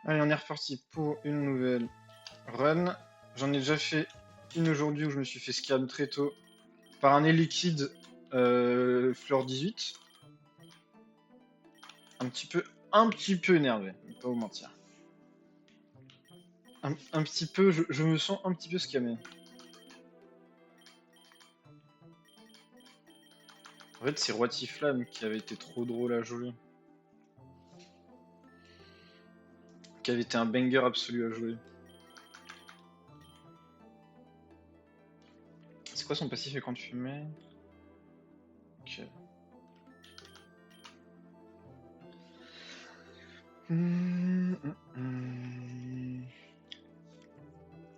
Allez, on est reparti pour une nouvelle run. J'en ai déjà fait une aujourd'hui où je me suis fait scam très tôt par un liquide fleur 18. Un petit peu énervé, pas vous mentir. Un petit peu, je me sens un petit peu scamé. En fait, c'est Roitiflamme qui avait été trop drôle à jouer. Qui avait été un banger absolu à jouer. C'est quoi son passif écran de fumée? Ok.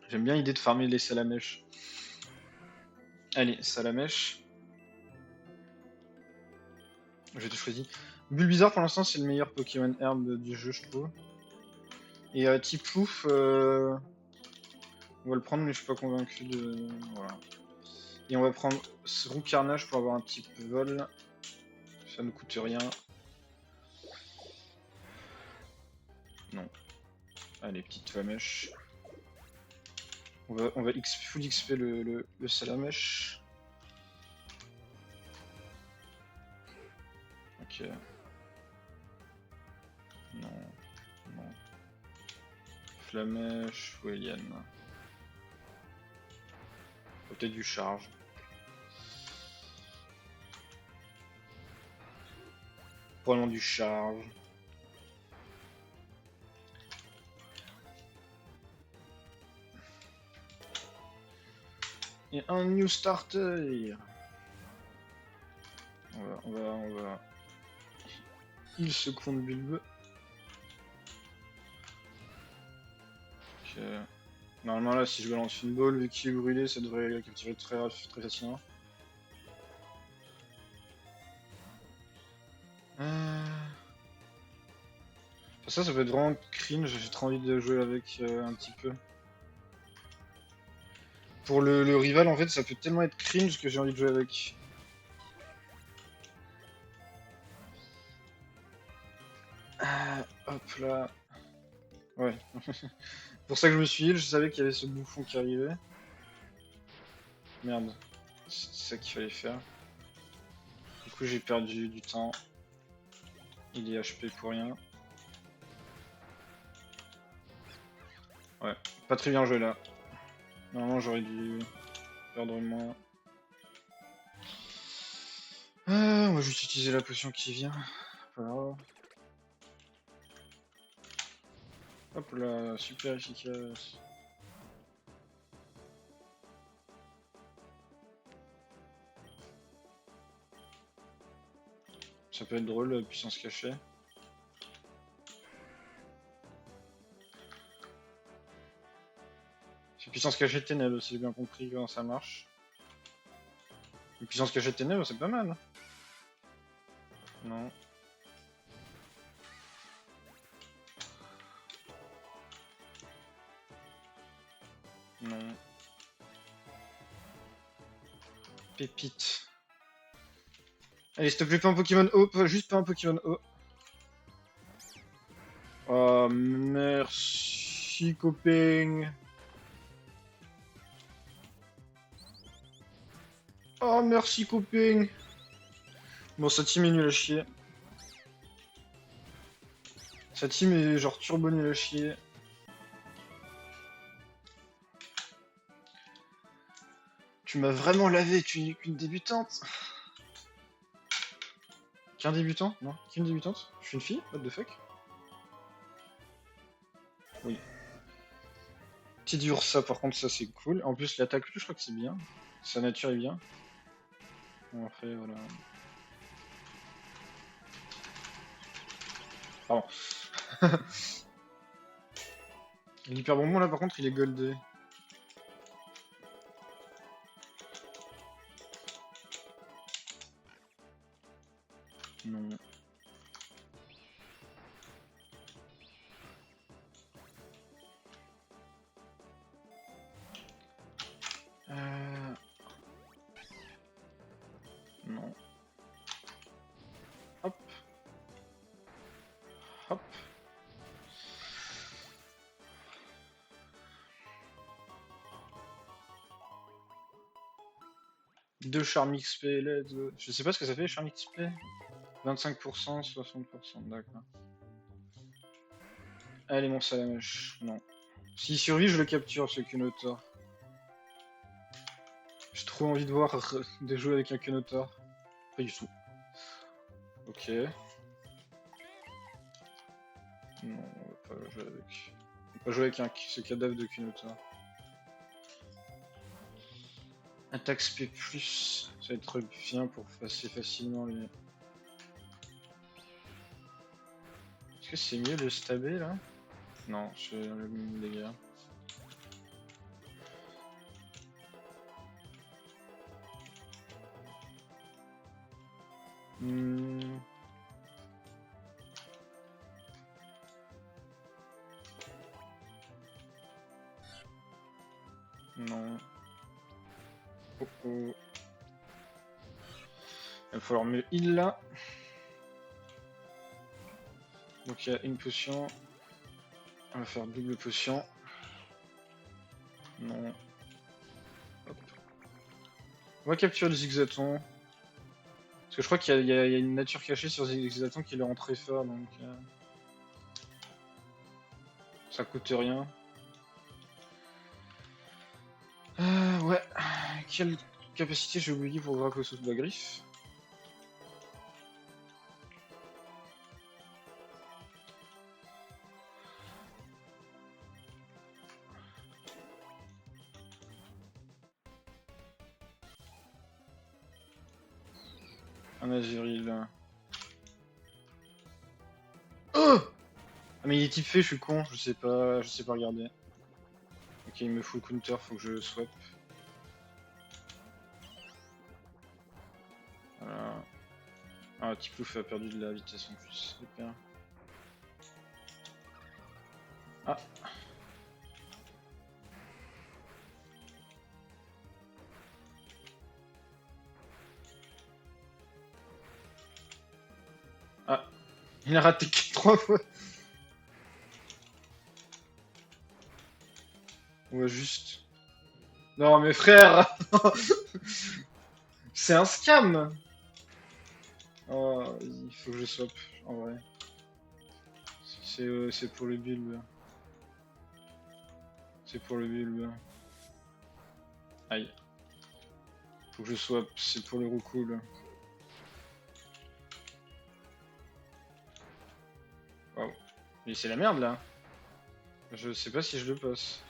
J'aime bien l'idée de farmer les salamèches. Allez, salamèche. Je te choisis. Bulbizarre pour l'instant c'est le meilleur Pokémon herbe du jeu je trouve. Et Tiplouf, on va le prendre mais je suis pas convaincu de... Voilà. Et on va prendre Roux Carnage pour avoir un petit peu vol. Ça ne coûte rien. Non. Allez, petite flamèche. On va full XP le salamèche. Ok. Non. Non. Flamèche, Welian. Peut-être du charge. Probablement du charge. Et un new starter. On va. Il se compte Bulbe. Ok. Normalement là, si je balance une balle, vu qu'il est brûlé, ça devrait capturer très facilement. Ça peut être vraiment cringe, j'ai trop envie de jouer avec un petit peu. Pour le rival, en fait, ça peut tellement être cringe que j'ai envie de jouer avec. Hop là. Ouais. Pour ça que je me suis heal, je savais qu'il y avait ce bouffon qui arrivait. Merde. C'est ça qu'il fallait faire. Du coup, j'ai perdu du temps. Il est HP pour rien. Ouais, pas très bien joué là. Normalement, j'aurais dû perdre moins. On va juste utiliser la potion qui vient. Voilà. Hop là, super efficace. Ça peut être drôle, puissance cachée. C'est puissance cachée de ténèbres, si j'ai bien compris comment ça marche. Une puissance cachée de ténèbres, c'est pas mal. Non. Non. Pépite. Allez, s'il te plaît, pas un Pokémon haut, juste pas un Pokémon haut. Oh, merci, copain. Oh, merci, copain. Bon, sa team est nulle à chier. Sa team est genre turbo nulle à chier. Tu m'as vraiment lavé, tu n'es qu'une débutante. Qu'un débutant? Non, qu'une débutante? Je suis une fille? What the fuck? Oui. Petit dur ça, par contre, ça c'est cool. En plus, l'attaque, je crois que c'est bien. Sa nature est bien. Bon, après, voilà. Pardon. L'hyper bonbon là, par contre, il est goldé. Non. Non. Hop. Hop. 2 charme XP, let's go. Je sais pas ce que ça fait les charme XP. 25%, 60%, d'accord. Allez mon Salamèche, non. S'il survit, je le capture ce Kunotor. J'ai trop envie de voir de jouer avec un Kunotor. Pas du tout. Ok. Non, on va pas jouer avec. On va pas jouer avec ce cadavre de Kunotor. Attaque SP+, ça va être bien pour passer facilement les... Est-ce que c'est mieux de stabber là? Non, je fais le même dégâts. Non. Oh oh. Il va falloir me heal là. Donc il y a une potion. On va faire double potion. Non. Hop. On va capturer le Zigzaton. Parce que je crois qu'il y a une nature cachée sur Zigzaton qui le rend très fort, donc... ça coûte rien. Ouais. Quelle capacité j'ai oublié pour Dracosos de la griffe? Un Azuril. Oh! Ah mais il est type fait, je suis con, je sais pas regarder. Ok, il me faut counter, faut que je swap. Voilà. Ah, Tiplouf a perdu de la vitesse en plus, super. Ah! Ah! Il a raté 3 fois! Ouais, juste. Non mais frère! C'est un scam! Oh, il faut que je swap, en vrai. C'est pour le build. C'est pour le build. Aïe. Faut que je swap, c'est pour le roucool. Waouh. Mais c'est la merde là. Je sais pas si je le passe.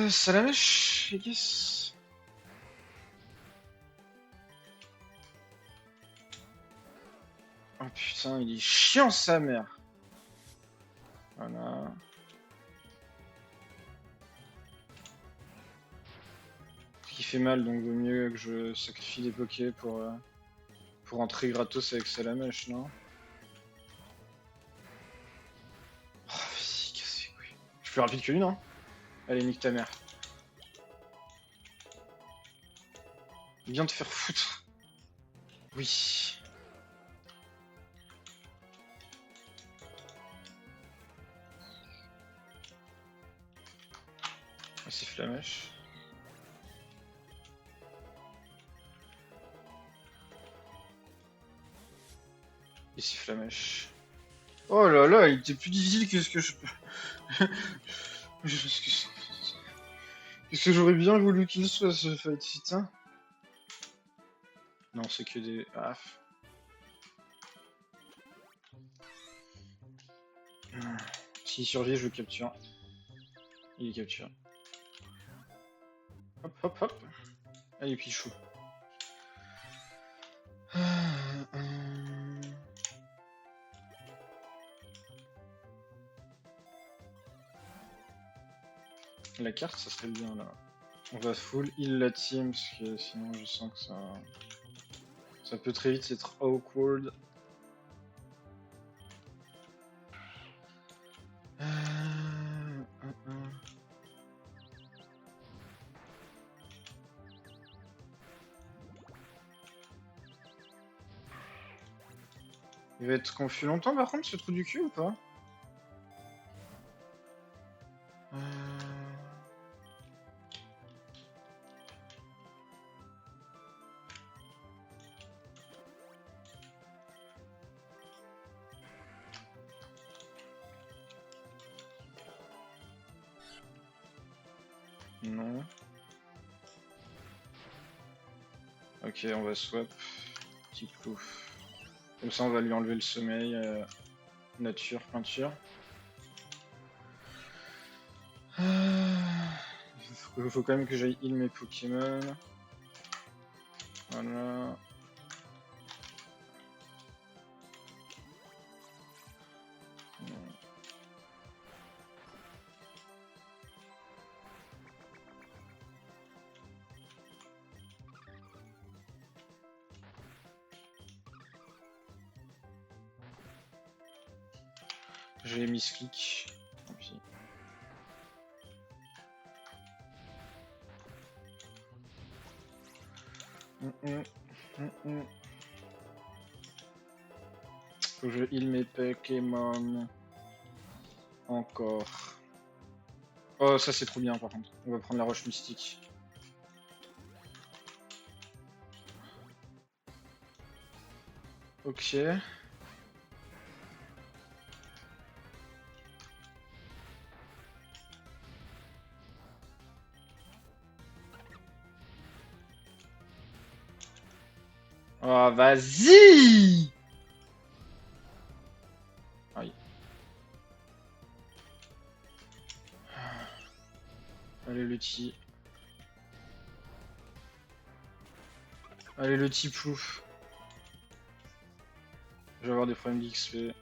Salamèche, I guess. Oh putain, il est chiant sa mère. Voilà. Qui fait mal, donc vaut mieux que je sacrifie des pokés pour entrer gratos avec Salamèche, non? Oh, vas-y, casse les couilles. Je suis plus rapide que lui, non? Allez, nique ta mère. Viens te faire foutre. Oui. Ah, c'est Flamèche. Et c'est Flamèche. Oh là là, il était plus difficile que ce que je peux. Qu'est-ce que j'aurais bien voulu qu'il soit ce fight fit, hein? Non, c'est que des. Ah. S'il survit, je le capture. Il est capturé. Hop, hop, hop. Allez, Pichou. La carte, ça serait bien là. On va full heal la team parce que sinon je sens que ça peut très vite être awkward. Il va être confus longtemps par contre ce trou du cul ou pas? Non. Ok, on va swap. Petit plouf. Comme ça, on va lui enlever le sommeil. Nature, peinture. Il faut quand même que j'aille heal mes Pokémon. Voilà. J'ai mis flic. Tant pis. Faut que je heal mes Pokémon. Encore. Oh, ça c'est trop bien par contre. On va prendre la roche mystique. Ok. Oh, vas-y! Aïe. Allez, le petit. Allez, le petit plouf. Je vais avoir des problèmes d'XP.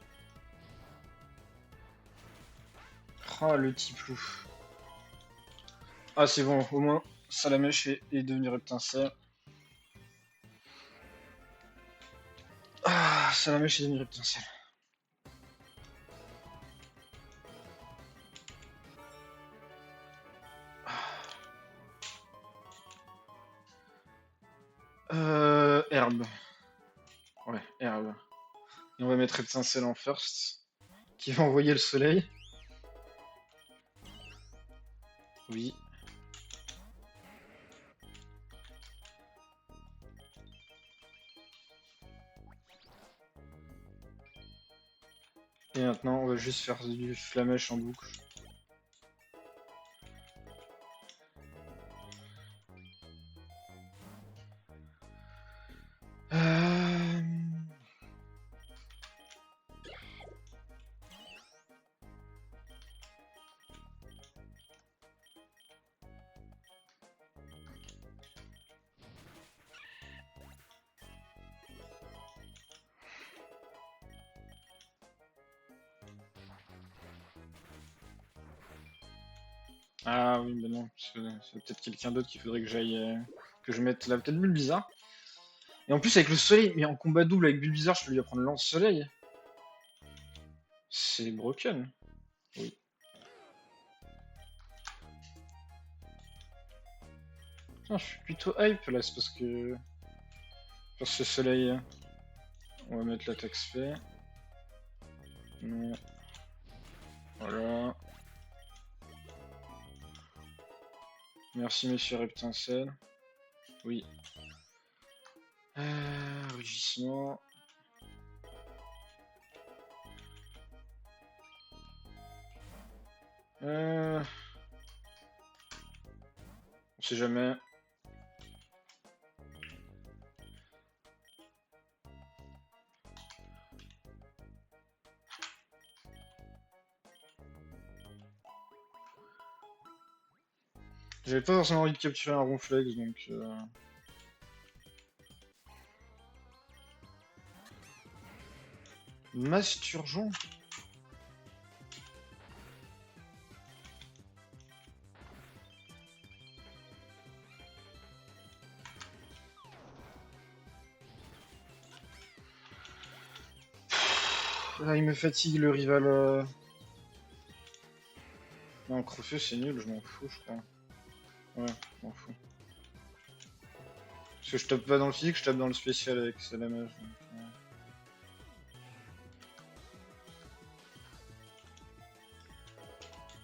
Oh, le petit plouf. Ah, c'est bon, au moins, Salamèche est devenu Reptincelle. Ah, Salamèche est devenu Reptincelle. Herbe. Ouais, herbe. Et on va mettre Reptincelle en first. Qui va envoyer le soleil. Oui. Et maintenant, on va juste faire du Flamèche en boucle. Ah oui, mais non, c'est peut-être quelqu'un d'autre qu'il faudrait que j'aille. Que je mette là, peut-être Bulbizarre. Et en plus, avec le soleil, mais en combat double avec Bulbizarre, je peux lui apprendre lance-soleil. C'est broken. Oui. Putain, je suis plutôt hype là, c'est parce que. Pour ce soleil. On va mettre l'attaque spé. Non. Voilà. Merci, monsieur Reptincelle. Oui. Rugissement. On sait jamais. J'avais pas forcément envie de capturer un Ronflex, donc... Masturgeon. Là, il me fatigue le rival. Non, Crofeu, c'est nul, je m'en fous, je crois. Ouais, je m'en fous. Parce que je tape pas dans le physique, je tape dans le spécial avec Salamage.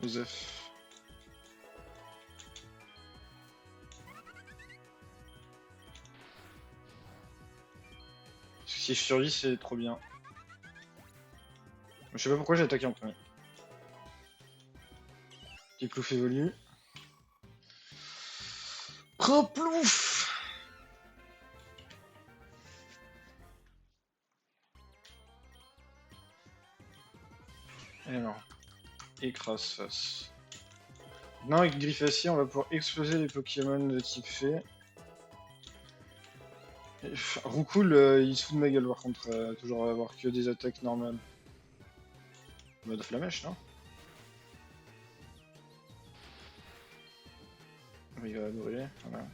Osef. Parce que si je survis, c'est trop bien. Je sais pas pourquoi j'ai attaqué en premier. Petit plouf évolue. Replouf. Et alors, écrase face. Maintenant avec Griffacier, on va pouvoir exploser les Pokémon de type fée. Roucoule, il se fout de ma gueule par contre, toujours avoir que des attaques normales. Mode flamèche, non? Il va adorer, voilà.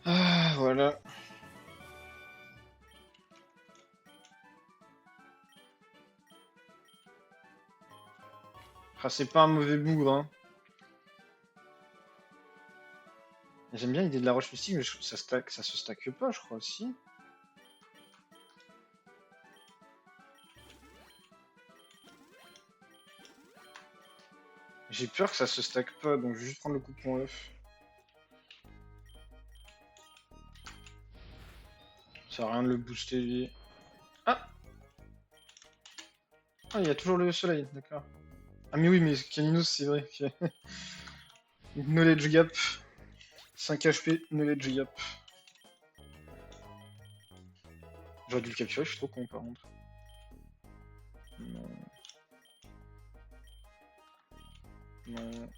Ah, voilà. Ah, c'est pas un mauvais bougre, hein. J'aime bien l'idée de la roche mystique, mais ça se stack pas, je crois aussi. J'ai peur que ça se stack pas, donc je vais juste prendre le coupon œuf. Ça sert à rien de le booster lui. Ah! Ah, il y a toujours le soleil, d'accord. Ah mais oui, mais Caninos, c'est vrai. Knowledge gap. 5 HP, knowledge gap. J'aurais dû le capturer, je suis trop con par contre. Non. Non.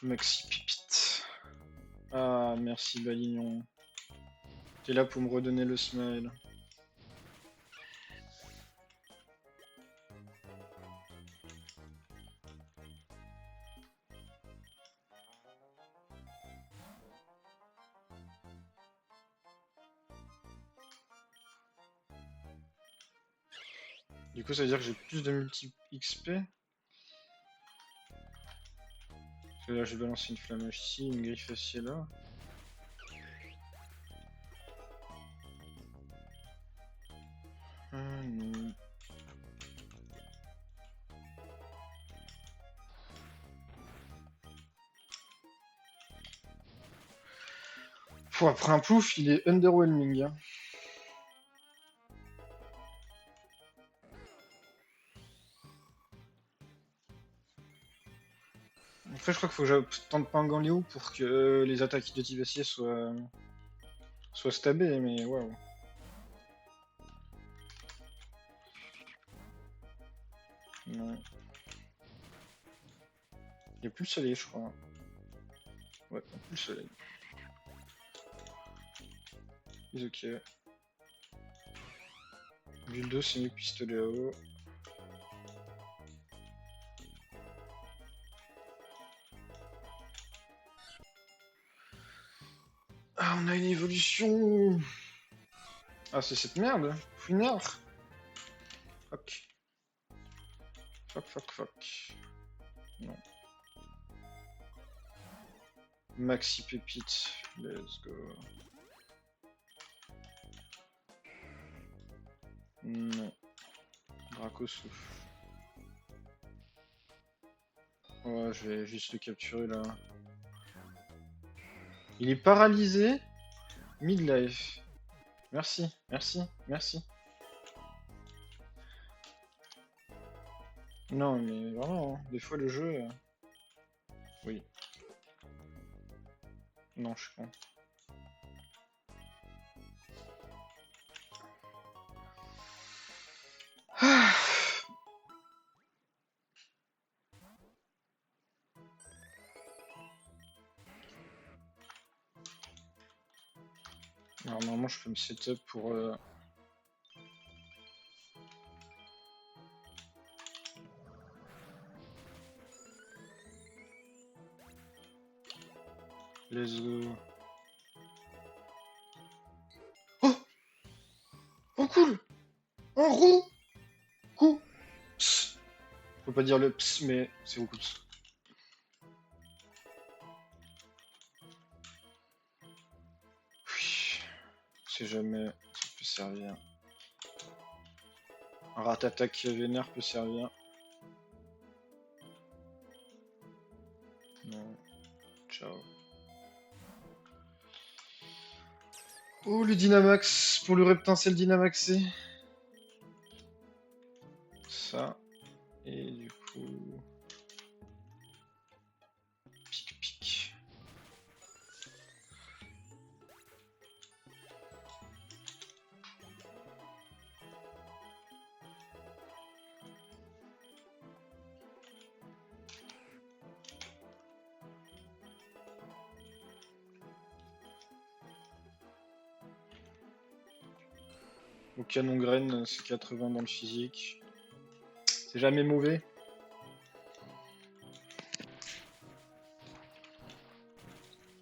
Maxi Pipite. Ah, merci Balignon. T'es là pour me redonner le smile. Du coup, ça veut dire que j'ai plus de multi XP. Parce que là, j'ai balancé une flamèche ici, une griffe acier là. Non. Pouh, après un plouf, il est underwhelming. Hein. Après, je crois qu'il faut que j'attende Panganléo pour que les attaques de type acier soient stabées, mais waouh. Non. Il n'y a plus le soleil, je crois. Ouais, il n'y a plus le soleil. Mais ok. Bulle c'est mieux que pistolet à eau. Ah, on a une évolution. Ah, c'est cette merde. Fouinard. Fuck. Fuck. Non. Maxi pépite. Let's go. Non. Draco souffle. Ouais, je vais juste le capturer là. Il est paralysé. Midlife. Merci. Non, mais vraiment, hein, des fois le jeu. Oui. Non, je suis con. Alors, normalement, je peux me setup pour. Let's go. Oh! Oh, cool! Un roux! Coup! Psst. Faut pas dire le ps, mais c'est beaucoup. Oui. C'est jamais. Ça peut servir. Un rat-attaque vénère peut servir. Non. Ciao. Oh, le Dynamax pour le Reptincelle Dynamaxé. Ça. Et du coup... Pic. Au canon graine, c'est 80 dans le physique. C'est jamais mauvais.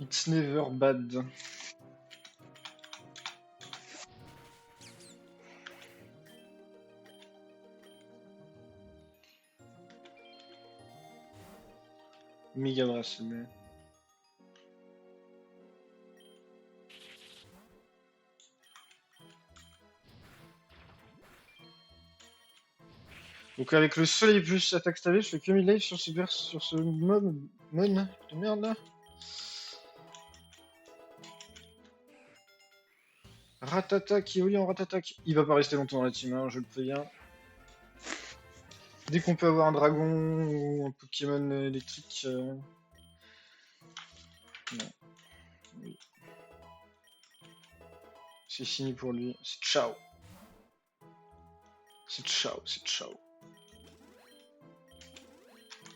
It's never bad. Méga bracelet. Donc avec le soleil plus attaque stavé, je fais que 1000 life sur ce mob de merde là. Ratata qui est en ratatak. Il va pas rester longtemps dans la team, hein, je le préviens. Dès qu'on peut avoir un dragon ou un Pokémon électrique. Non. Oui. C'est fini pour lui. C'est ciao. C'est ciao, c'est ciao.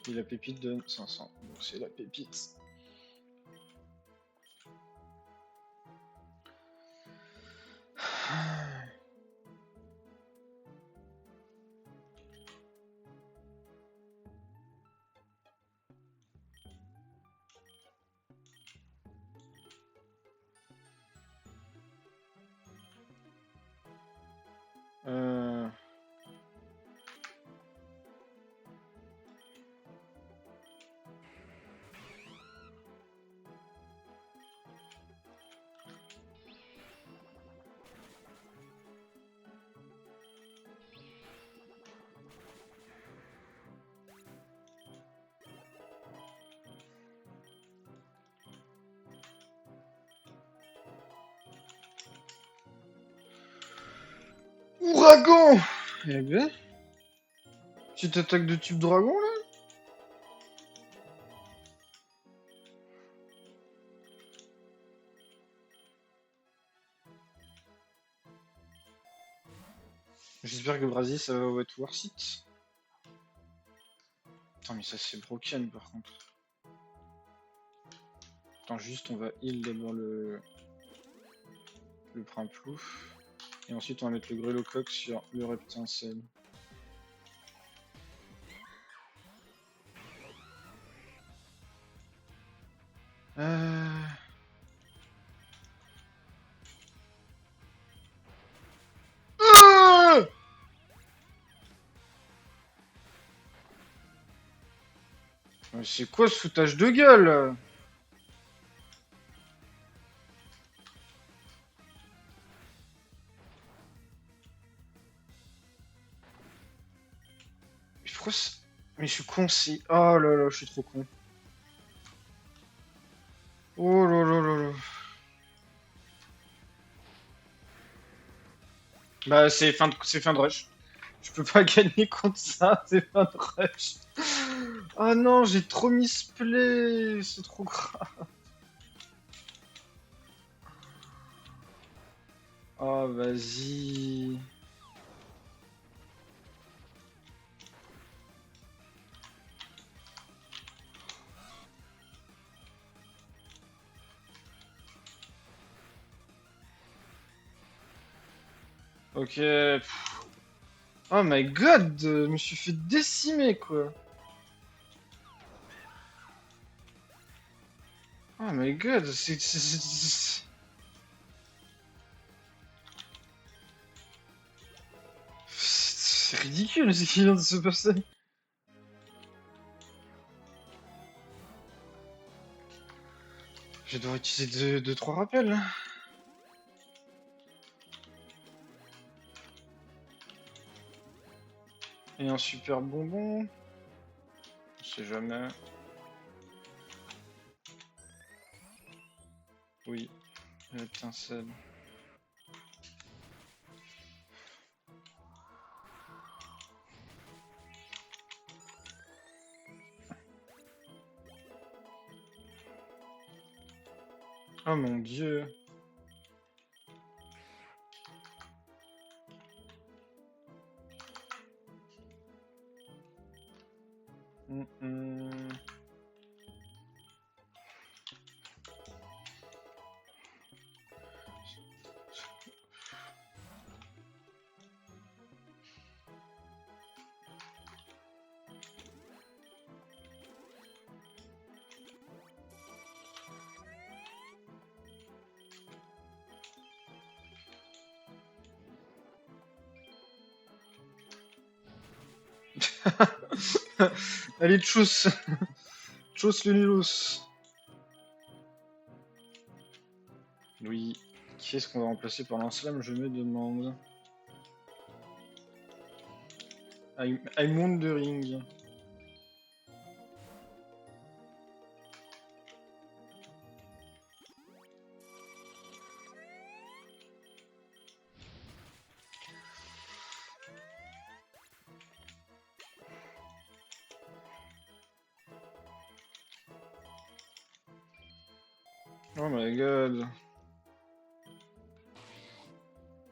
Et la pépite donne 500. Donc c'est la pépite. Ouragan. Eh ben. Petite attaque de type dragon là. J'espère que Brasi ça va être worth it. Attends mais ça c'est broken par contre. Attends juste on va heal d'abord le Primplouf. Et ensuite on va mettre le Grelocoq sur le Reptincelle. Mais c'est quoi ce foutage de gueule? Mais pourquoi mais je suis con si... Oh là là, je suis trop con. Oh là là là là. Bah c'est fin de rush. Je peux pas gagner contre ça, c'est fin de rush. Oh non, j'ai trop misplay, c'est trop grave. Oh vas-y. Ok. Oh my god, je me suis fait décimer quoi. Oh my god, c'est ridicule ce qui vient de se passer. Je vais devoir utiliser 2-3 rappels. Et un super bonbon. On sait jamais. Oui, l'étincelle. Oh mon dieu. Allez, tchuss. Tchuss le Nilus. Oui. Qui est-ce qu'on va remplacer par l'Enslam, je me demande. I'm wondering. Oh my god.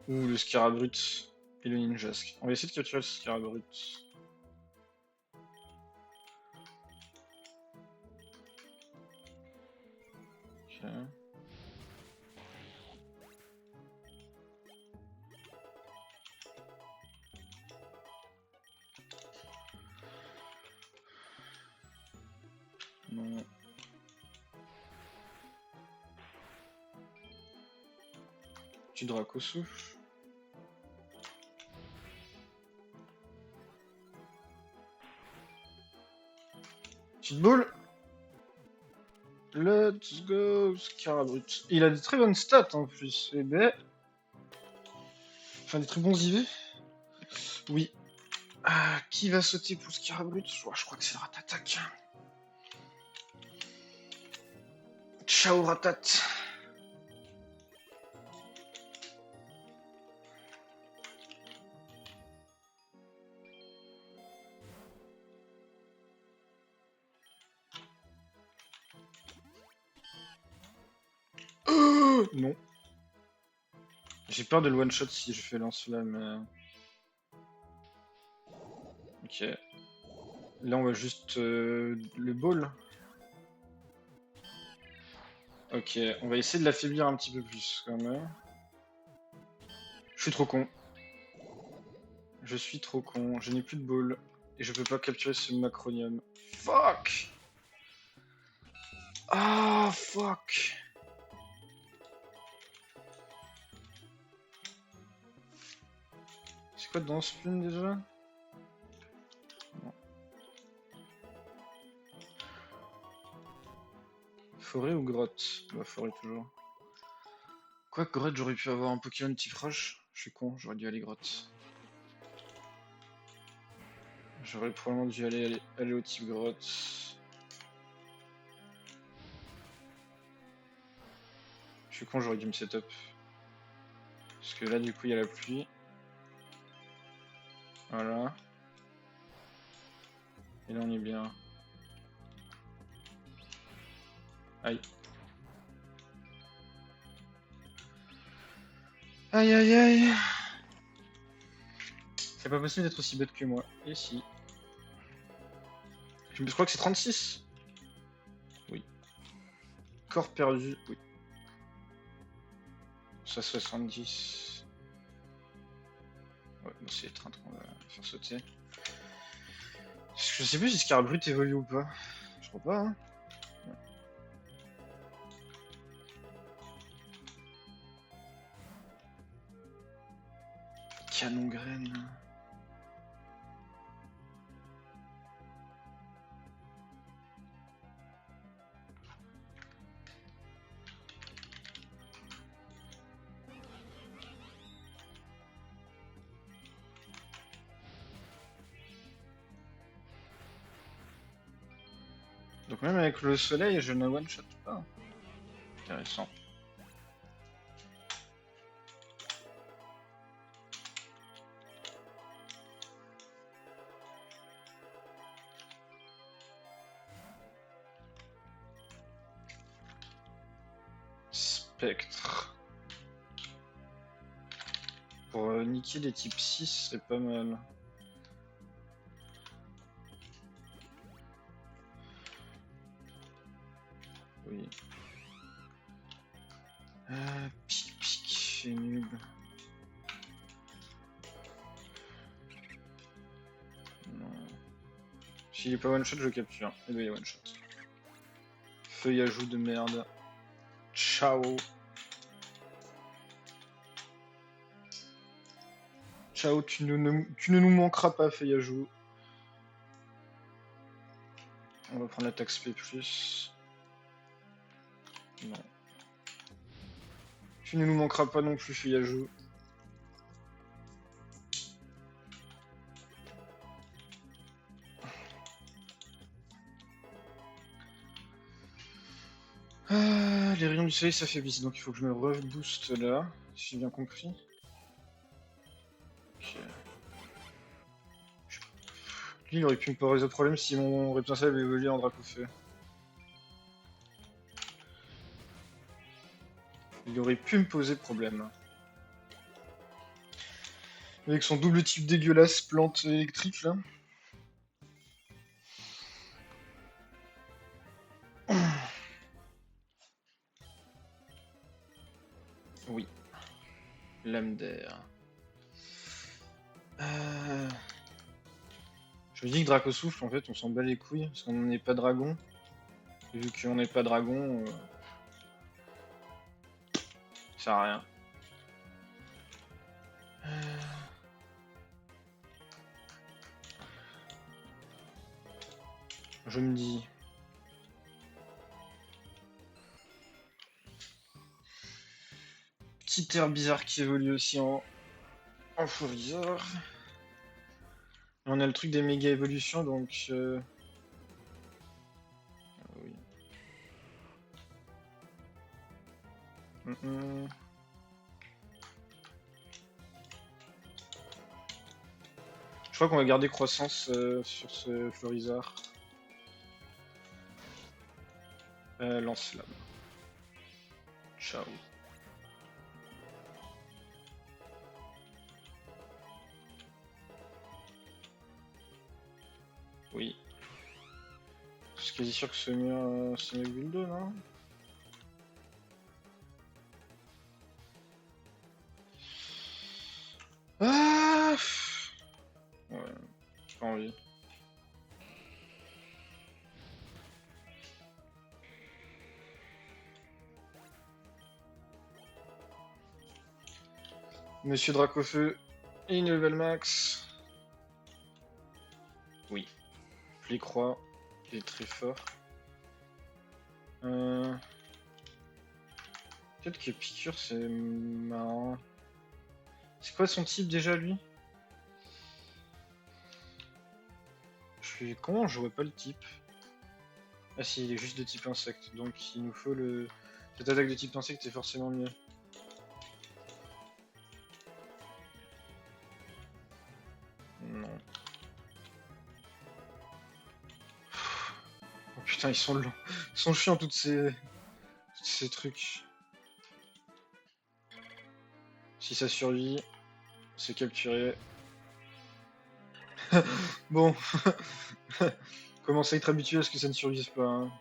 Ouh, le Scarabrut et le Ninjask. On va essayer de capturer le Scarabrut. Ok. Non. Petit Dracousou. Petite boule. Let's go, Scarabrut. Il a des très bonnes stats en plus. Eh ben. Enfin, des très bons IV. Oui. Ah, qui va sauter pour Scarabrut? Je crois que c'est le Ratatak. Ciao, Ratat. Non. J'ai peur de le one-shot si je fais lance-flamme. Ok. Là, on va juste le ball. Ok, on va essayer de l'affaiblir un petit peu plus quand même. Je suis trop con. Je suis trop con. Je n'ai plus de ball. Et je peux pas capturer ce macronium. Fuck! Ah, fuck! C'est quoi dans ce plune déjà? Non. Forêt ou grotte? Bah, forêt toujours. Quoi, grotte, j'aurais pu avoir un Pokémon type roche? Je suis con, j'aurais dû aller grotte. J'aurais probablement dû aller au type grotte. Je suis con, j'aurais dû me setup. Parce que là, du coup, il y a la pluie. Voilà. Et là, on est bien. Aïe. Aïe aïe aïe. C'est pas possible d'être aussi bête que moi. Et si. Je crois que c'est 36. Oui. Corps perdu. Oui. Ça 70. Ouais, bon, c'est l'étreinte qu'on va faire sauter. Je sais plus si Scarbrut évolue ou pas. Je crois pas, hein. Ouais. Canon graine. Donc même avec le soleil, je ne one-shot pas. Intéressant. Spectre. Pour niquer les types 6, c'est pas mal. Oui. Pic, c'est nul. Non. S'il est pas one shot, je capture. Et ben il est one shot. Feuille à joue de merde. Ciao. Ciao, tu ne nous manqueras pas, feuille à joue. On va prendre la taxe P+. Non. Tu ne nous manqueras pas non plus, feuille à joue. Les rayons du soleil s'affaiblissent, donc il faut que je me rebooste là, si j'ai bien compris. Ok. Lui, il aurait pu me poser le problème si mon Reptincelle avait évolué en Dracofeu. Il aurait pu me poser problème. Avec son double type dégueulasse plante électrique là. Oui. Lame d'air. Je me dis que Dracosouffle, en fait, on s'en bat les couilles, parce qu'on n'est pas dragon. Et vu qu'on n'est pas dragon, ça sert à rien. Je me dis... Petit air bizarre qui évolue aussi en Florizard. On a le truc des méga évolutions, donc... oui. Je crois qu'on va garder croissance sur ce Florizard. Lance-flamme. Ciao. Oui. Je suis quasi sûr que c'est mieux build 2, non? Ah ouais, j'ai pas envie. Monsieur Dracofeu, une level max. Oui. Je les crois. Il est très fort. Peut-être que piqûre c'est marrant. C'est quoi son type déjà lui? Comment je vois pas le type? Ah si, il est juste de type insecte, donc il nous faut le... Cette attaque de type insecte est forcément mieux. Non. Oh putain, ils sont longs. Ils sont chiants toutes ces trucs. Si ça survit, c'est capturé. Bon. Commence à être habitué à ce que ça ne survive pas. Hein.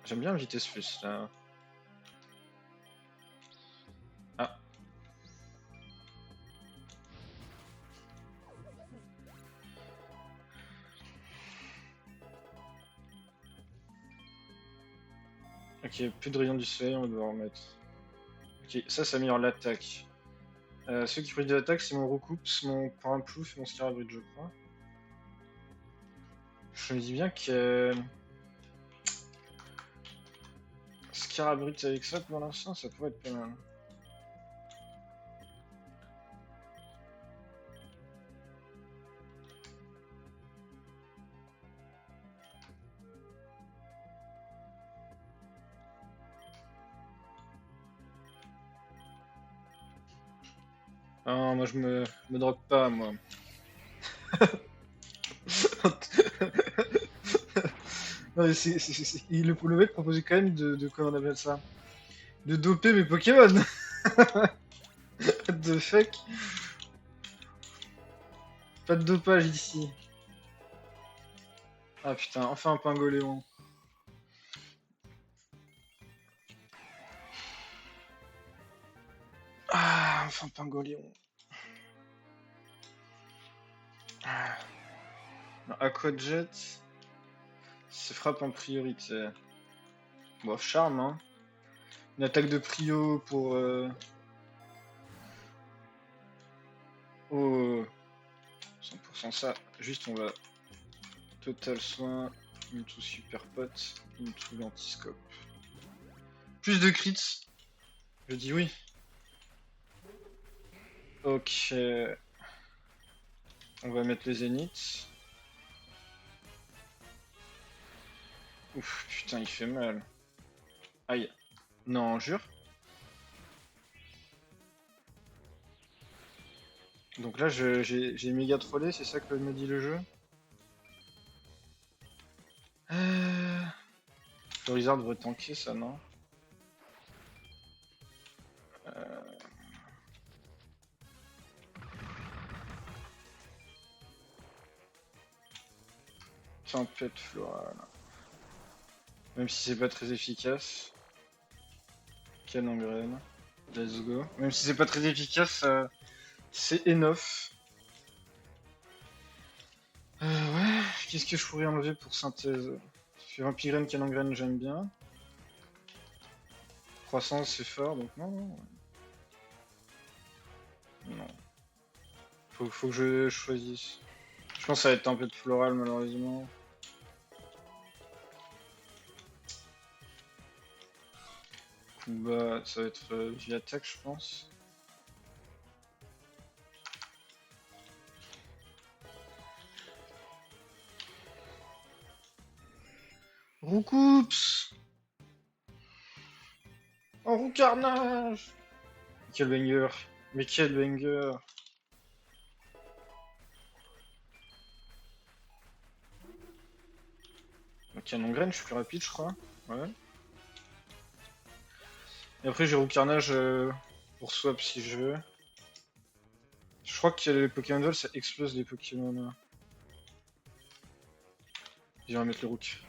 J'aime bien vitesse plus là. Ah. Ok, plus de rayons du soleil, on va devoir remettre. Ok, ça améliore l'attaque. Ceux qui prennent de l'attaque, c'est mon Recoups, mon Paramplouf et mon Scarabrid, je crois. Je me dis bien que... Scarabrid avec ça pour l'instant, ça pourrait être pas mal. Ah, moi je me drogue pas, moi. Non, mais le mec proposait quand même comment on appelle ça? De doper mes Pokémon. What the fuck? Pas de dopage ici. Ah putain, enfin un Pingoléon. Ah, enfin Pingoléon. Ah. Aquajet, c'est frappe en priorité. Bon, charme, hein. Une attaque de prio pour... Oh, 100% ça. Juste, on va... Total soin, Mewtwo super pote, Mewtwo l'antiscope. Plus de crits. Je dis oui. Ok. On va mettre le zénith. Ouf, putain, il fait mal. Aïe. Non, jure. Donc là, j'ai méga trollé, c'est ça que me dit le jeu. Charizard devrait tanker ça, non? Tempête florale. Même si c'est pas très efficace. Canon graine. Let's go. Même si c'est pas très efficace, c'est enough. Ouais, qu'est-ce que je pourrais enlever pour synthèse? Sur un Vampirène, canon graine, j'aime bien. Croissance, c'est fort, donc non, non. Non. Faut que je choisisse. Je pense que ça va être un peu de floral, malheureusement. Bah, ça va être Viatek, je pense. Roucoups! En roucarnage! Quel banger! Mais quel banger! Canon graine, je suis plus rapide, je crois. Ouais. Et après, j'ai roucarnage pour swap si je veux. Je crois que les Pokémon Vol, ça explose les Pokémon. Je vais mettre le Rook.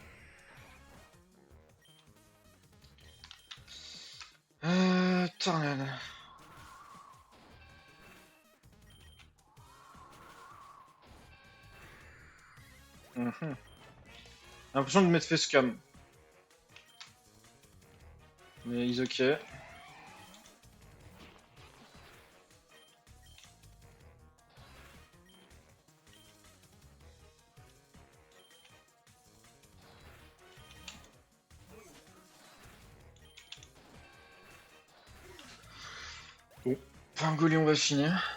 Tornade. J'ai l'impression de m'être fait scam. Mais ils ok. Bon. Pingoli, on va finir.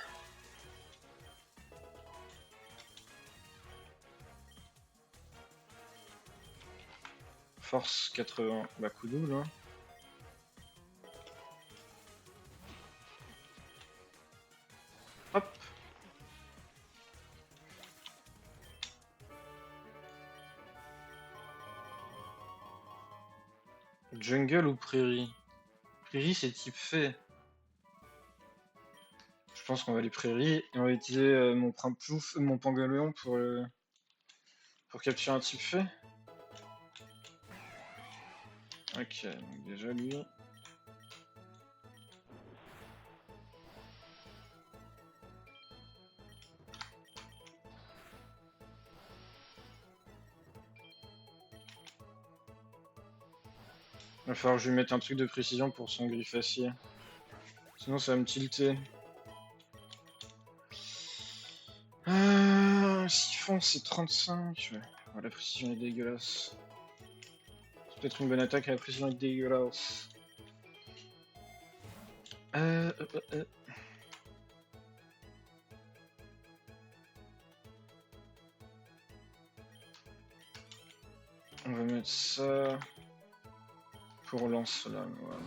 Force 80. Bah, coup double, hein. Hop. Jungle ou prairie? Prairie, c'est type fée. Je pense qu'on va aller prairie et on va utiliser mon Primplouf, mon Pangolion pour capturer un type fée. Ok, donc déjà lui. Il va falloir que je lui mette un truc de précision pour son griffacier. Sinon ça va me tilter. Siphon c'est 35. Ouais. Oh, la précision est dégueulasse. C'est peut-être une bonne attaque, la précision est dégueulasse. On va mettre ça pour lance-flamme. Voilà.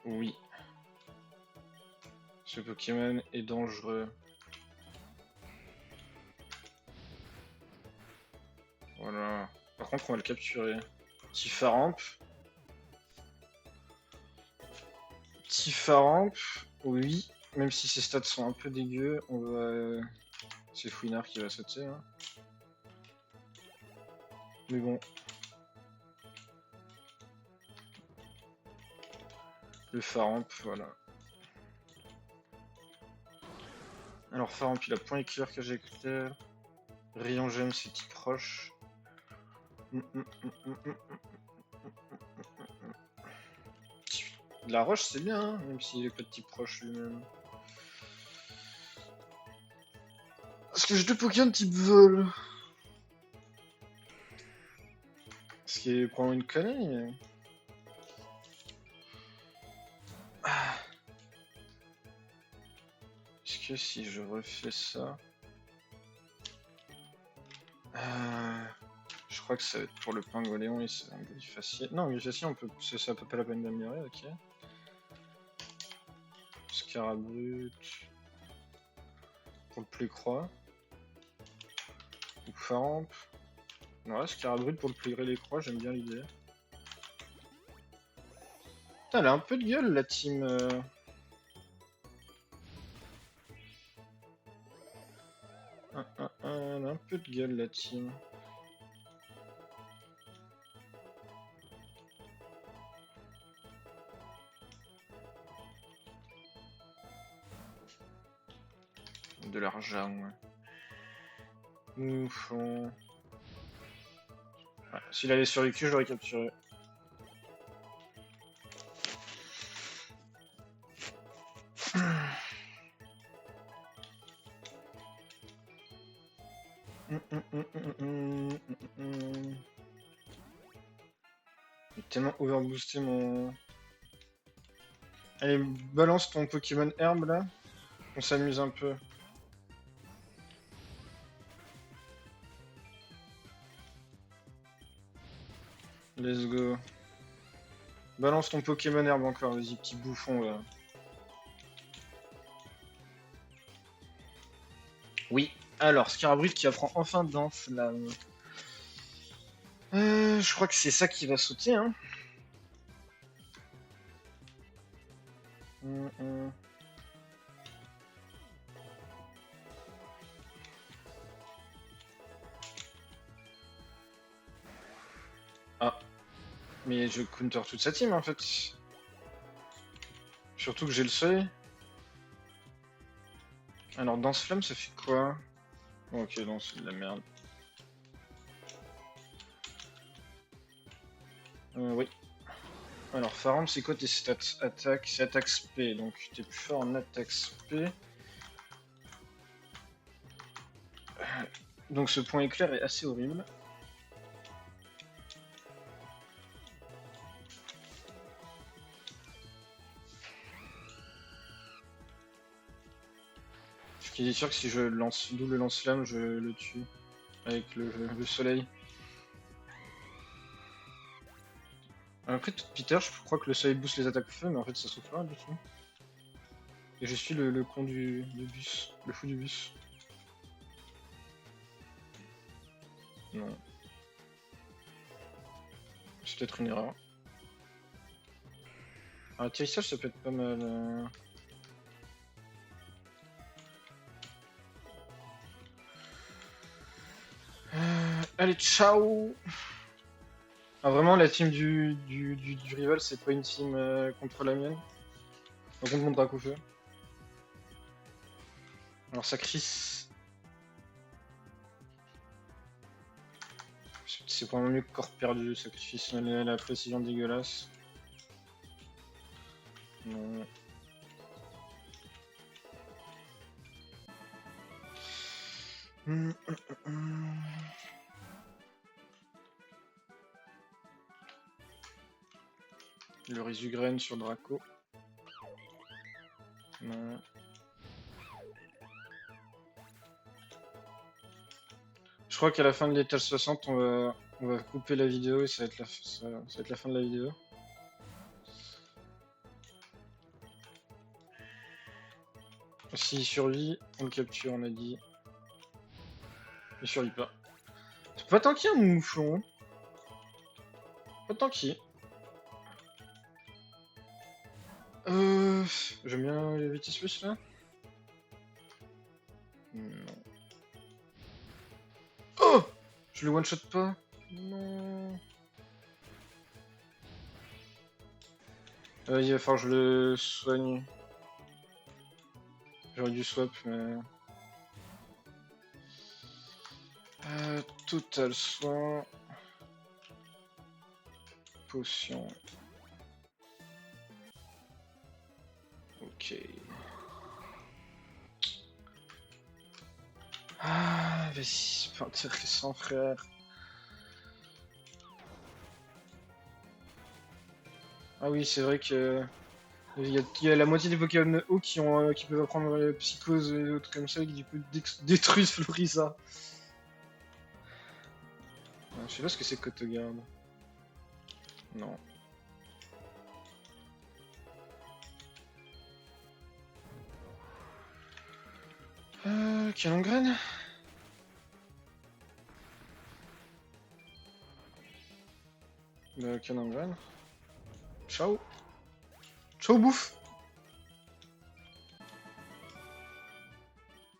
Oui. Ce Pokémon est dangereux. contre, on va le capturer. Tifaramp. Tifaramp, oui. Même si ses stats sont un peu dégueux, on va... C'est Fouinard qui va sauter. Hein. Mais bon. Le Faramp, voilà. Alors Faramp, il a point éclair que j'éclaire. Rayon gemme, c'est type roche. La roche, c'est bien, hein, même s'il est pas de type roche lui-même. Est-ce que j'ai deux Pokémon type vol? Ce qui est probablement une connerie. Mais... Est-ce que si je refais ça... Je crois que ça va être pour le Pingoléon et c'est un Glyphacier. Non, Glyphacier, on peut... ça peut pas la peine d'améliorer, ok. Scarabrut. Pour le Plécroix. Ou Faramp. Ouais, Scarabrut pour le Plécroix, j'aime bien l'idée. Putain, elle a un peu de gueule la team. Elle a un peu de gueule la team. De l'argent, ouais. Mouflon. Ouais, s'il avait survécu, je l'aurais capturé. J'ai tellement overboosté mon... Allez, balance ton Pokémon herbe là. On s'amuse un peu. Let's go. Balance ton Pokémon herbe encore, vas-y, petit bouffon là. Oui. Alors, Scarabrut qui apprend enfin danse là. Je crois que c'est ça qui va sauter, hein. Ah. Mais je counter toute sa team en fait. Surtout que j'ai le seuil. Alors, danse flamme, ça fait quoi? Ok, non, c'est de la merde. Oui. Alors, Faramp, c'est quoi tes stats? Attaque, c'est attaque SP, donc t'es plus fort en attaque SP. Donc ce point éclair est assez horrible. Ce qui est sûr que si je lance double lance-flamme, je le tue. Avec le soleil. Après, Peter, je crois que le soleil booste les attaques feu, mais en fait ça se trouve pas du tout. Et je suis le con du bus, le fou du bus. Non. C'est peut-être une erreur. Un atterrissage, ça peut être pas mal. Allez, ciao! Ah, vraiment, la team du rival, c'est pas une team contre la mienne. Par contre, mon Dracofeu. Alors, Sacrifice. C'est quand même mieux que corps perdu, Sacrifice. La précision dégueulasse. Non. Le Résugraine sur Draco. Non. Je crois qu'à la fin de l'étage 60, on va couper la vidéo et ça va être la fin de la vidéo. S'il survit, on le capture, on a dit. Il survit pas. C'est pas tanky un mouflon. Pas tant qui. J'aime bien les Vitis Plus là. Non. Oh! Je le one-shot pas. Non. Il va falloir que je le soigne. J'aurais dû swap, mais... Total soin. Potion. Ok. Ah, vas-y, c'est pas intéressant, frère. Ah oui, c'est vrai que... Il y a la moitié des Pokémon eau qui peuvent apprendre Psychose et autres comme ça, qui du coup détruisent Florisa. Je sais pas ce que c'est que Kotogarde. Non. Canon-graine. Canon-graine. Ciao. Ciao bouffe.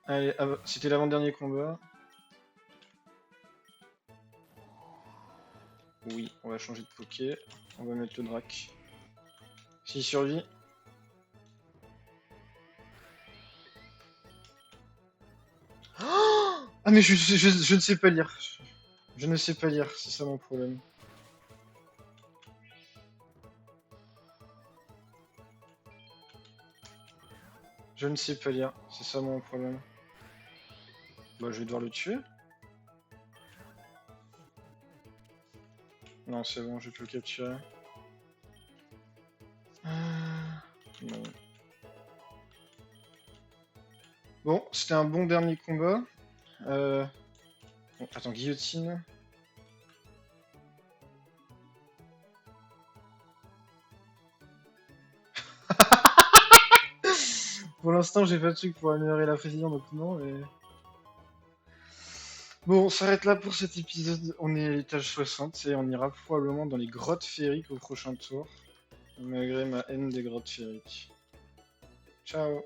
Allez, c'était l'avant-dernier combat. Oui, on va changer de Poké. On va mettre le Drac. S'il survit. Ah mais je ne sais pas lire. Je ne sais pas lire, c'est ça mon problème. Je ne sais pas lire, c'est ça mon problème. Bah je vais devoir le tuer. Non c'est bon, je peux le capturer. Non. Bon, c'était un bon dernier combat. Bon, attends, guillotine. Pour l'instant, j'ai pas de truc pour améliorer la précision, donc non, mais... Bon, on s'arrête là pour cet épisode. On est à l'étage 60 et on ira probablement dans les grottes féeriques au prochain tour. Malgré ma haine des grottes féeriques. Ciao!